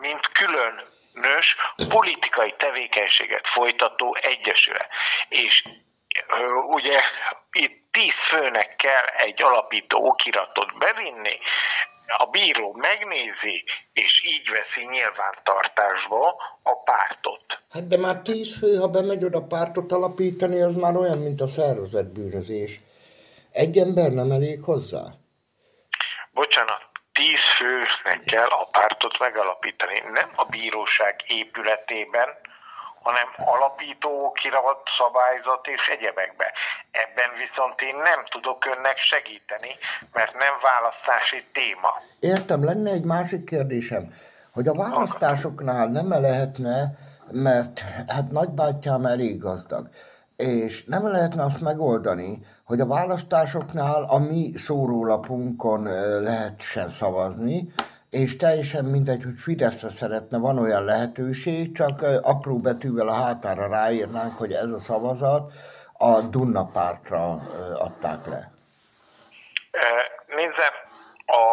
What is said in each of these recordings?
mint különös politikai tevékenységet folytató egyesület. És ugye itt 10 főnek kell egy alapító okiratot bevinni, a bíró megnézi, és így veszi nyilvántartásba a pártot. Hát de már 10 fő, ha bemegy oda pártot alapítani, az már olyan, mint a szervezett bűnözés. Egy ember nem elég hozzá? Bocsánat, 10 főnek kell a pártot megalapítani, nem a bíróság épületében, hanem alapító okirat, szabályzat és egyebekbe. Ebben viszont én nem tudok önnek segíteni, mert nem választási téma. Értem, lenne egy másik kérdésem, hogy a választásoknál nem lehetne, mert hát nagybátyám elég gazdag, és nem lehetne azt megoldani, hogy a választásoknál a mi szórólapunkon lehessen szavazni, és teljesen mindegy, hogy Fideszre szeretne, van olyan lehetőség, csak apró betűvel a hátára ráírnánk, hogy ez a szavazat a Dunna pártra adták le. Nézze, a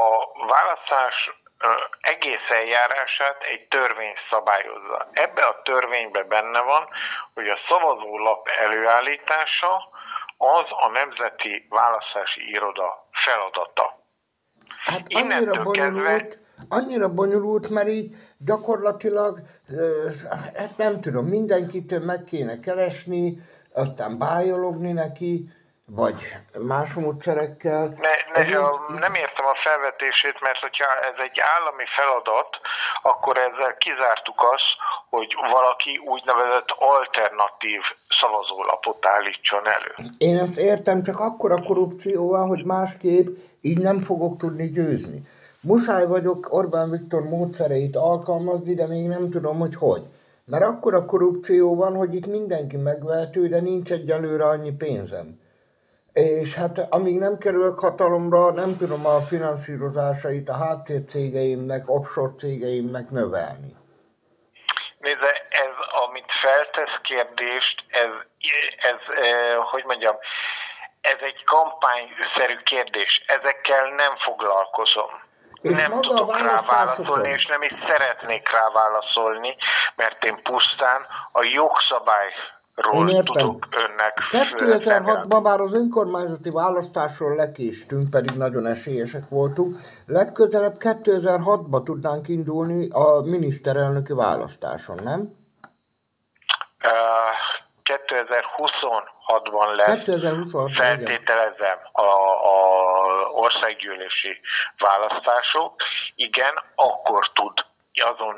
választás egész eljárását egy törvény szabályozza. Ebbe a törvényben benne van, hogy a szavazólap előállítása az a Nemzeti Választási Iroda feladata. Hát annyira bonyolult, mert így gyakorlatilag, hát nem tudom, mindenkitől meg kéne keresni, aztán bájologni neki, vagy más módszerekkel. Nem értem a felvetését, mert hogyha ez egy állami feladat, akkor ezzel kizártuk azt, hogy valaki úgynevezett alternatív szavazólapot állítson elő. Én ezt értem, csak akkora korrupció van, hogy másképp így nem fogok tudni győzni. Muszáj vagyok Orbán Viktor módszereit alkalmazni, de még nem tudom, hogy hogy. Mert akkora korrupció van, hogy itt mindenki megvehető, de nincs egyelőre annyi pénzem. És hát amíg nem kerülök hatalomra, nem tudom a finanszírozásait a háttércégeimnek, offshore cégeimnek növelni. Nézze, ez, amit feltesz kérdést, ez egy kampányszerű kérdés. Ezekkel nem foglalkozom. És nem tudok rá válaszolni, és nem is szeretnék rá válaszolni, mert én pusztán a jogszabályról tudok önnek. 2006-ban már az önkormányzati választásról lekéstünk, pedig nagyon esélyesek voltunk. Legközelebb 2006-ban tudnánk indulni a miniszterelnöki választáson, nem? 2026-ban lesz, 2026, feltételezem, a országgyűlési választások. Igen, akkor tud azon